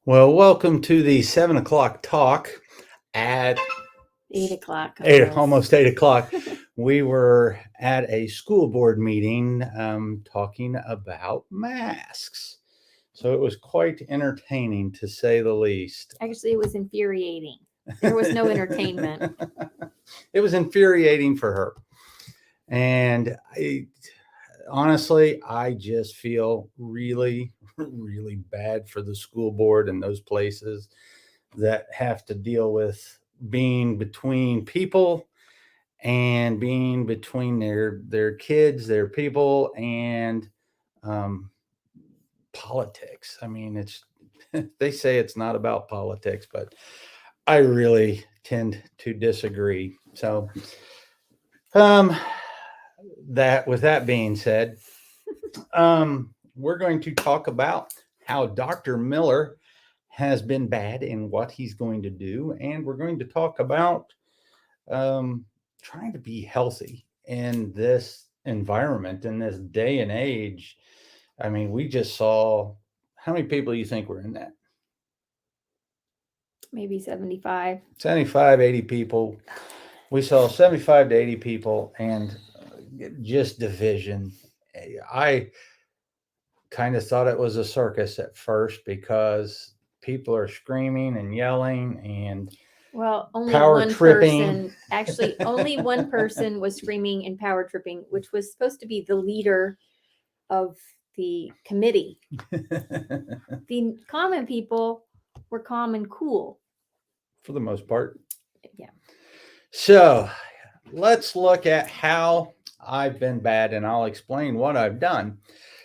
Well, welcome to the 7 o'clock talk at 8 o'clock. almost 8 o'clock. We were at a school board meeting talking about masks. So it was quite entertaining to say the least. Actually, it was infuriating. There was no entertainment. It was infuriating for her. And honestly, I just feel really, really bad for the school board and those places that have to deal with being between people and being between their kids, their people, and um, politics. I mean, it's they say it's not about politics, but I really tend to disagree. So, um, that with that being said, we're going to talk about how Dr. Miller has been bad and what he's going to do, and we're going to talk about um, trying to be healthy in this environment, in this day and age. I mean, we just saw how many people you think were in that? Maybe 75. 75, 80 people. We saw 75 to 80 people and just division. I kind of thought it was a circus at first because people are screaming and yelling and Well, only power one tripping. person, actually, only one person was screaming and power tripping, which was supposed to be the leader of the committee. The common people were calm and cool. For the most part. Yeah. So let's look at how I've been bad and I'll explain what I've done.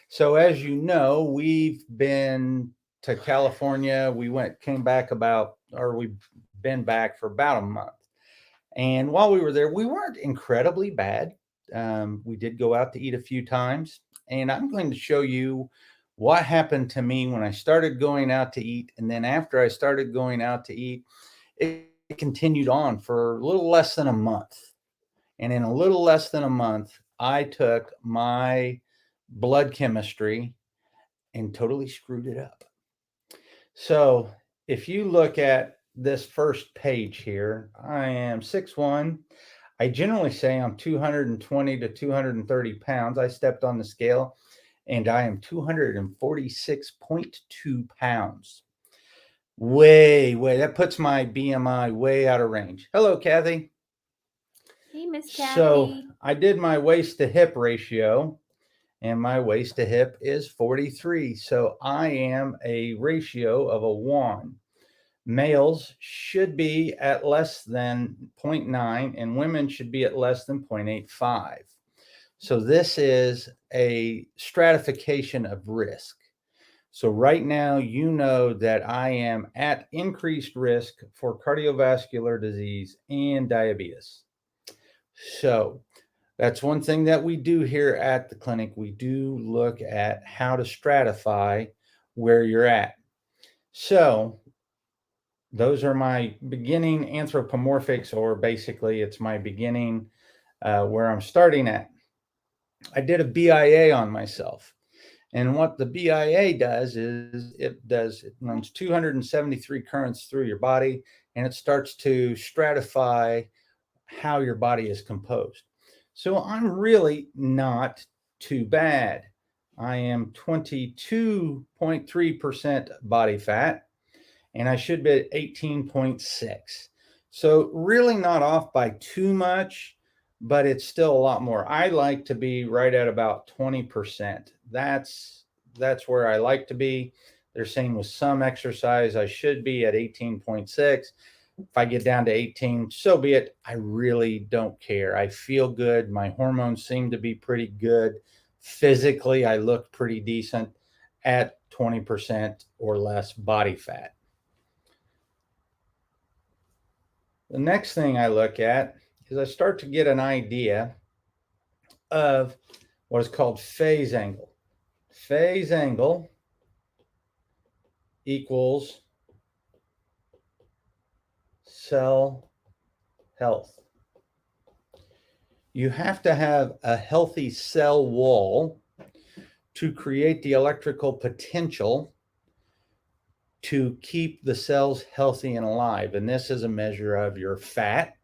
So as you know, we've been to California. Came back we've been back for about a month. And while we were there, we weren't incredibly bad. We did go out to eat a few times. And I'm going to show you what happened to me when I started going out to eat. And then after I started going out to eat, it continued on for a little less than a month. And in a little less than a month, I took my blood chemistry and totally screwed it up. So if you look at this first page here, I am 6'1". I generally say I'm 220 to 230 pounds. I stepped on the scale and I am 246.2 pounds. Way, that puts my BMI way out of range. Hello, Kathy. Hey, Miss Kathy. So I did my waist to hip ratio, and my waist to hip is 43. So I am a ratio of a 1. Males should be at less than 0.9, and women should be at less than 0.85. So this is a stratification of risk. So right now, you know that I am at increased risk for cardiovascular disease and diabetes. So that's one thing that we do here at the clinic. We do look at how to stratify where you're at. So those are my beginning anthropomorphics, or basically it's my beginning where I'm starting at. I did a BIA on myself. And what the BIA does is it runs 273 currents through your body, and it starts to stratify how your body is composed. So I'm really not too bad. I am 22.3% body fat, and I should be at 18.6. So really not off by too much, but it's still a lot more. I like to be right at about 20%. That's where I like to be. They're saying with some exercise, I should be at 18.6. If I get down to 18, so be it. I really don't care. I feel good. My hormones seem to be pretty good. Physically, I look pretty decent at 20% or less body fat. The next thing I look at is I start to get an idea of what is called phase angle. Phase angle equals cell health. You have to have a healthy cell wall to create the electrical potential to keep the cells healthy and alive. And this is a measure of your fat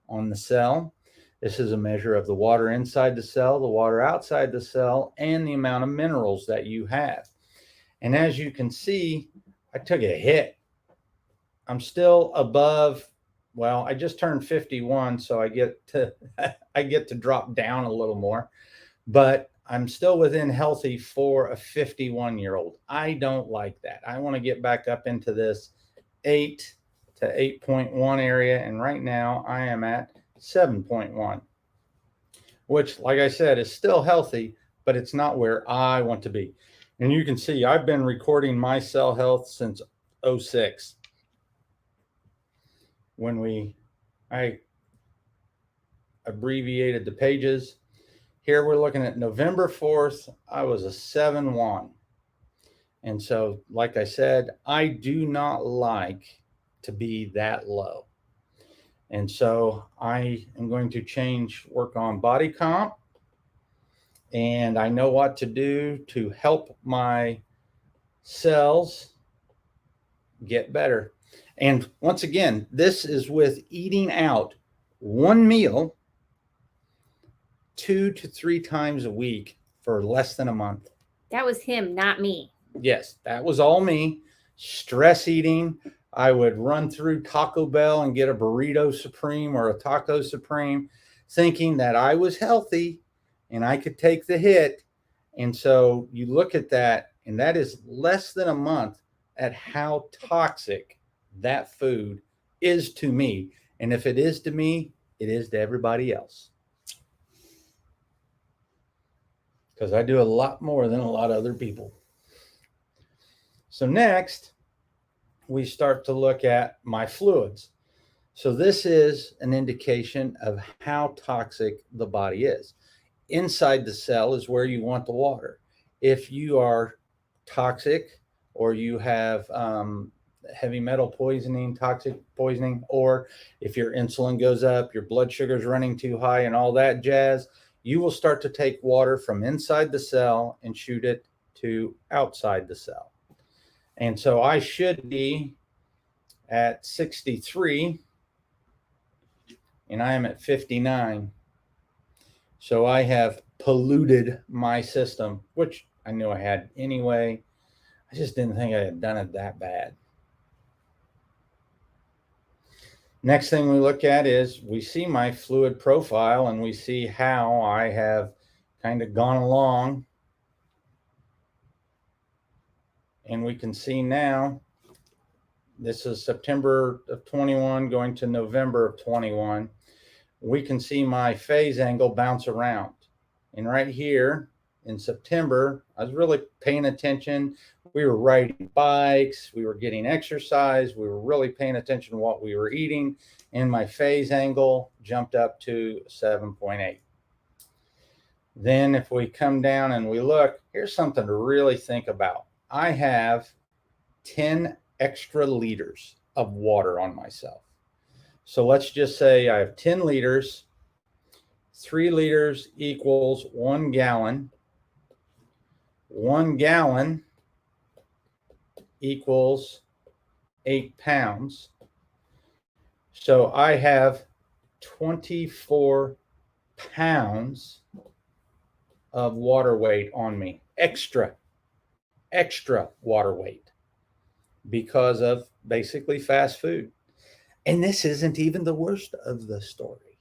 on the cell. This is a measure of the water inside the cell, the water outside the cell, and the amount of minerals that you have. And as you can see, I took a hit. I'm still above, well, I just turned 51, so I get to drop down a little more, but I'm still within healthy for a 51-year-old. I don't like that. I want to get back up into this 8 to 8.1 area, and right now I am at 7.1, which, like I said, is still healthy, but it's not where I want to be. And you can see I've been recording my cell health since 06, when I abbreviated the pages. Here we're looking at November 4th. I was a 7-1. And so, like I said, I do not like to be that low. And so I am going to work on body comp. And I know what to do to help my cells get better. And once again, this is with eating out one meal 2 to 3 times a week for less than a month. That was him, not me. Yes, that was all me. Stress eating. I would run through Taco Bell and get a burrito supreme or a taco supreme, thinking that I was healthy and I could take the hit. And so you look at that, and that is less than a month at how toxic that food is to me. And if it is to me, it is to everybody else. Because I do a lot more than a lot of other people. So next, we start to look at my fluids. So this is an indication of how toxic the body is. Inside the cell is where you want the water. If you are toxic, or you have heavy metal poisoning, toxic poisoning, or if your insulin goes up, your blood sugar is running too high and all that jazz, you will start to take water from inside the cell and shoot it to outside the cell. And so I should be at 63, and I am at 59. So I have polluted my system, which I knew I had anyway. I just didn't think I had done it that bad. Next thing we look at is we see my fluid profile, and we see how I have kind of gone along. And we can see now, this is September of 21 going to November of 21. We can see my phase angle bounce around. And right here in September, I was really paying attention. We were riding bikes, we were getting exercise, we were really paying attention to what we were eating, and my phase angle jumped up to 7.8. Then if we come down and we look, here's something to really think about. I have 10 extra liters of water on myself. So let's just say I have 10 liters. 3 liters equals 1 gallon. 1 gallon equals 8 pounds. So I have 24 pounds of water weight on me, extra water weight, because of basically fast food. And this isn't even the worst of the story.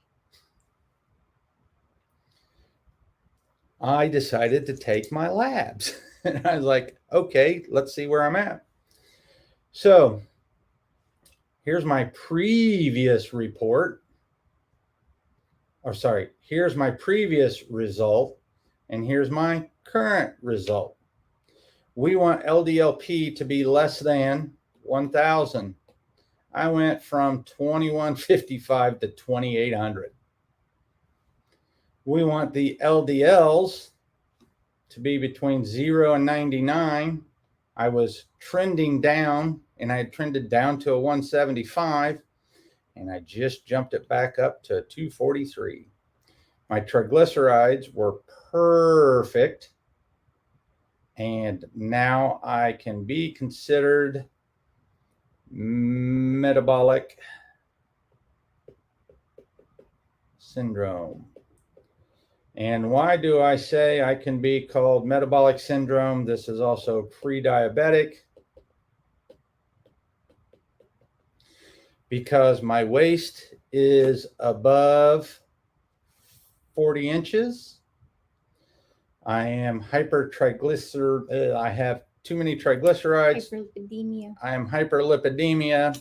I decided to take my labs. And I was like, okay, let's see where I'm at. So here's my previous report. Here's my previous result. And here's my current result. We want LDLP to be less than 1,000. I went from 2155 to 2800. We want the LDLs to be between 0 and 99. I was trending down, and I had trended down to a 175, and I just jumped it back up to 243. My triglycerides were perfect, and now I can be considered Metabolic Syndrome. And why do I say I can be called metabolic syndrome? This is also pre-diabetic, because my waist is above 40 inches. I am hypertriglyceride. I have too many triglycerides. Hyperlipidemia. I am hyperlipidemia.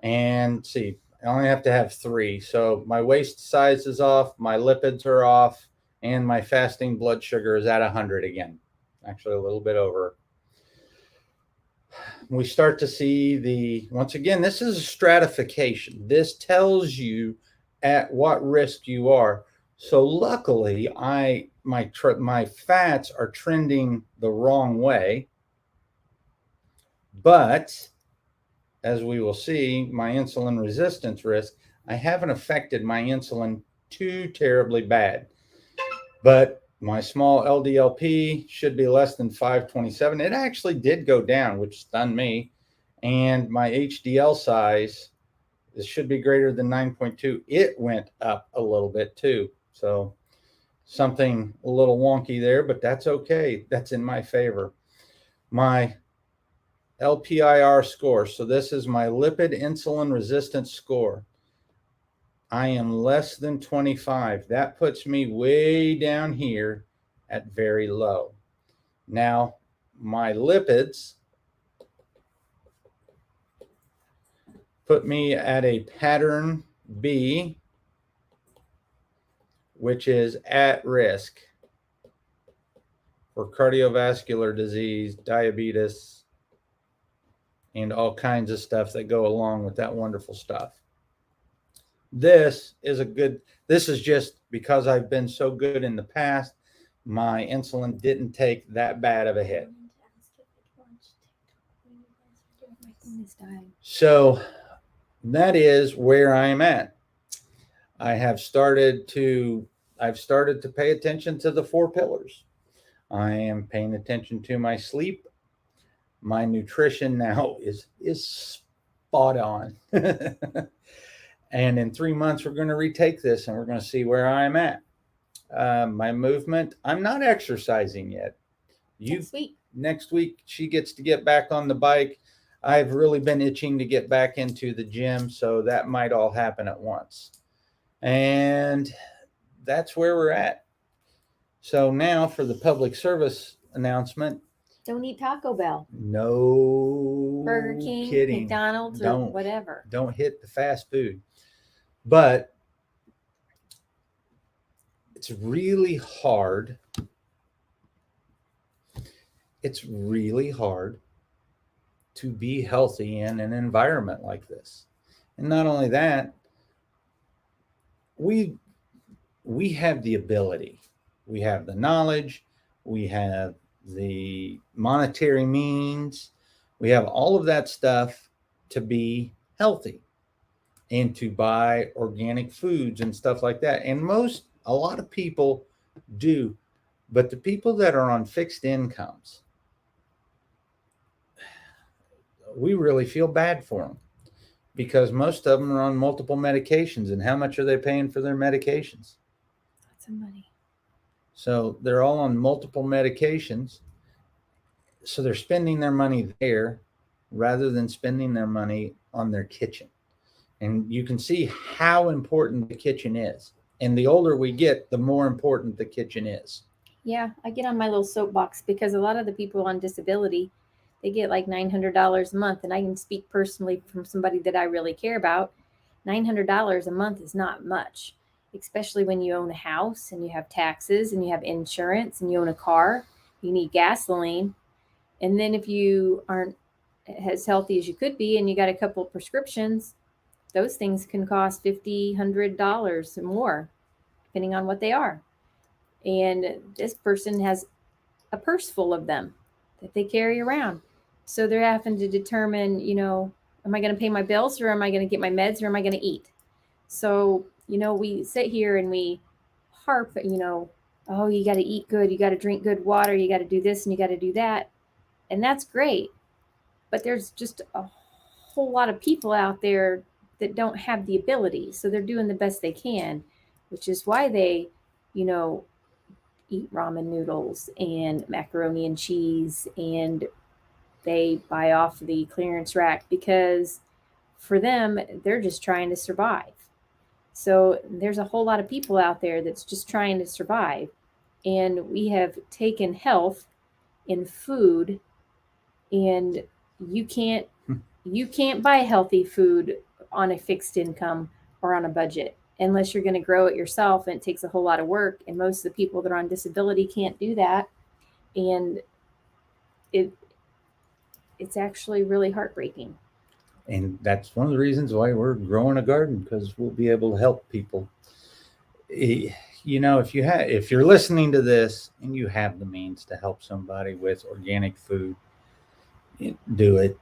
And see, I only have to have 3. So my waist size is off, my lipids are off, and my fasting blood sugar is at 100 again. Actually, a little bit over. We start to see once again, this is a stratification. This tells you at what risk you are. So luckily, my fats are trending the wrong way. But as we will see, my insulin resistance risk, I haven't affected my insulin too terribly bad. But my small LDLP should be less than 527. It actually did go down, which stunned me. And my HDL size, it should be greater than 9.2. It went up a little bit too. So something a little wonky there, but that's okay. That's in my favor. My Lpir score. So this is my lipid insulin resistance score. I am less than 25. That puts me way down here at very low. Now, my lipids put me at a pattern B, which is at risk for cardiovascular disease, diabetes, and all kinds of stuff that go along with that wonderful stuff. This is just because I've been so good in the past, my insulin didn't take that bad of a hit. So that is where I am at. I've started to pay attention to the 4 pillars. I am paying attention to my sleep. My nutrition now is spot on. And in 3 months, we're going to retake this and we're going to see where I'm at. My movement, I'm not exercising yet. Next week, she gets to get back on the bike. I've really been itching to get back into the gym, so that might all happen at once. And that's where we're at. So now for the public service announcement. Don't eat Taco Bell. No. Burger King, kidding. McDonald's, or whatever. Don't hit the fast food. But it's really hard. It's really hard to be healthy in an environment like this. And not only that, we have the ability, we have the knowledge, we have the monetary means, we have all of that stuff to be healthy and to buy organic foods and stuff like that. And a lot of people do, but the people that are on fixed incomes, we really feel bad for them, because most of them are on multiple medications. And how much are they paying for their medications? Lots of money. So they're all on multiple medications. So they're spending their money there rather than spending their money on their kitchen. And you can see how important the kitchen is. And the older we get, the more important the kitchen is. Yeah, I get on my little soapbox because a lot of the people on disability, they get like $900 a month. And I can speak personally from somebody that I really care about. $900 a month is not much, especially when you own a house and you have taxes and you have insurance and you own a car. You need gasoline. And then if you aren't as healthy as you could be and you got a couple of prescriptions, those things can cost $50, $100 or more, depending on what they are. And this person has a purse full of them that they carry around. So they're having to determine, am I going to pay my bills, or am I going to get my meds, or am I going to eat? So, we sit here and we harp, oh, you got to eat good, you got to drink good water, you got to do this and you got to do that. And that's great. But there's just a whole lot of people out there that don't have the ability. So they're doing the best they can, which is why they, eat ramen noodles and macaroni and cheese, and they buy off the clearance rack, because for them, they're just trying to survive. So there's a whole lot of people out there that's just trying to survive. And we have taken health in food, and you can't buy healthy food on a fixed income or on a budget unless you're going to grow it yourself, and it takes a whole lot of work, and most of the people that are on disability can't do that. And it's actually really heartbreaking. And that's one of the reasons why we're growing a garden, because we'll be able to help people. If you're listening to this and you have the means to help somebody with organic food, do it,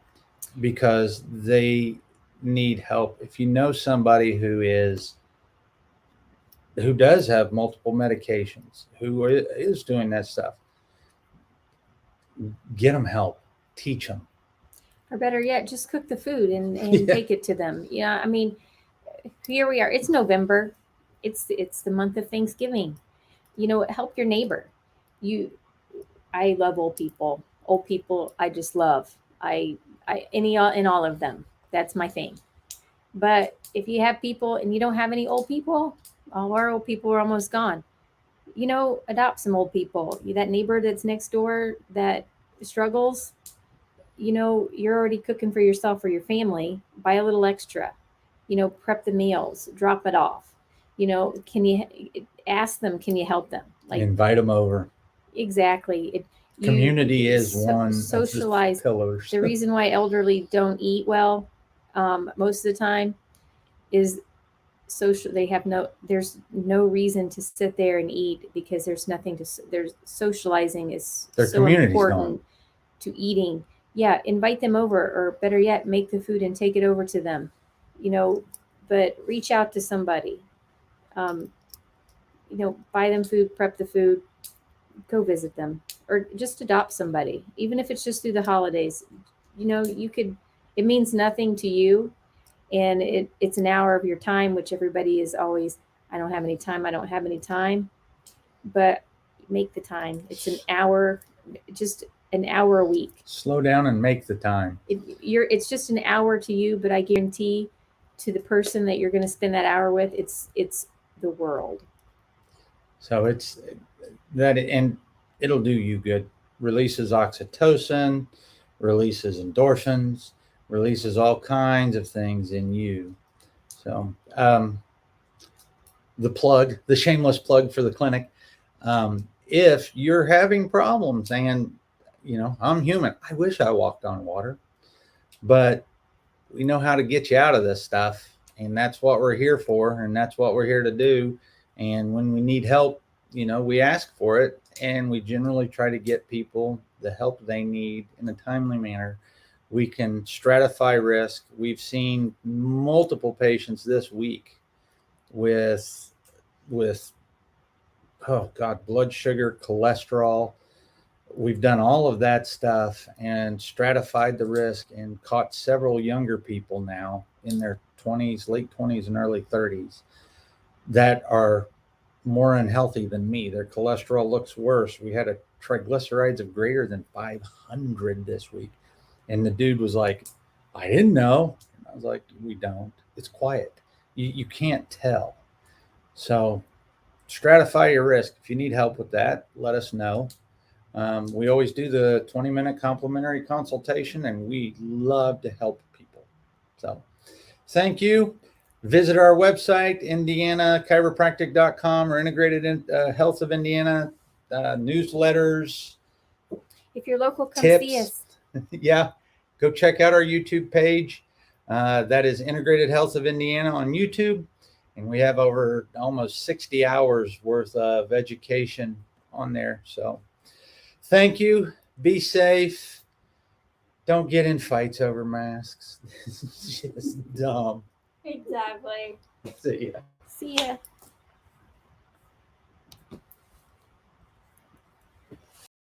because they need help. If you know somebody who does have multiple medications, who is doing that stuff, get them help, teach them. Or better yet, just cook the food and take it to them. Yeah, I mean, here we are. It's November. It's the month of Thanksgiving. Help your neighbor. I love old people. Old people, I just love. In all of them. That's my thing. But if you have people and you don't have any old people, all our old people are almost gone. Adopt some old people. That neighbor that's next door that struggles, you're already cooking for yourself or your family. Buy a little extra. Prep the meals, drop it off. Can you ask them? Can you help them? Invite them over. Exactly. Community is one socialize of the pillars. The reason why elderly don't eat well, most of the time, is social. There's no reason to sit there and eat, because there's nothing to. There's socializing is so important to eating. Yeah, invite them over, or better yet, make the food and take it over to them. But reach out to somebody. Buy them food, prep the food, go visit them, or just adopt somebody, even if it's just through the holidays. It means nothing to you, and it's an hour of your time, which everybody is always, I don't have any time, but make the time. It's an hour, just an hour a week. Slow down and make the time. It's just an hour to you, but I guarantee to the person that you're going to spend that hour with, it's the world. So it's that, and it'll do you good. Releases oxytocin, releases endorphins, releases all kinds of things in you. So the shameless plug for the clinic. If you're having problems, and I'm human, I wish I walked on water, but we know how to get you out of this stuff, and that's what we're here for, and that's what we're here to do. And when we need help, we ask for it, and we generally try to get people the help they need in a timely manner. We can stratify risk. We've seen multiple patients this week with blood sugar, cholesterol. We've done all of that stuff and stratified the risk, and caught several younger people now in their 20s, late 20s and early 30s that are more unhealthy than me. Their cholesterol looks worse. We had a triglycerides of greater than 500 this week. And the dude was like, I didn't know. And I was like, we don't. It's quiet. You can't tell. So stratify your risk. If you need help with that, let us know. We always do the 20-minute complimentary consultation, and we love to help people. So thank you. Visit our website, indianachiropractic.com, or Integrated Health of Indiana, newsletters. If you're local, come tips. See us. Yeah, go check out our YouTube page. That is Integrated Health of Indiana on YouTube. And we have over almost 60 hours worth of education on there. So thank you. Be safe. Don't get in fights over masks. It's just dumb. Exactly. See ya. See ya.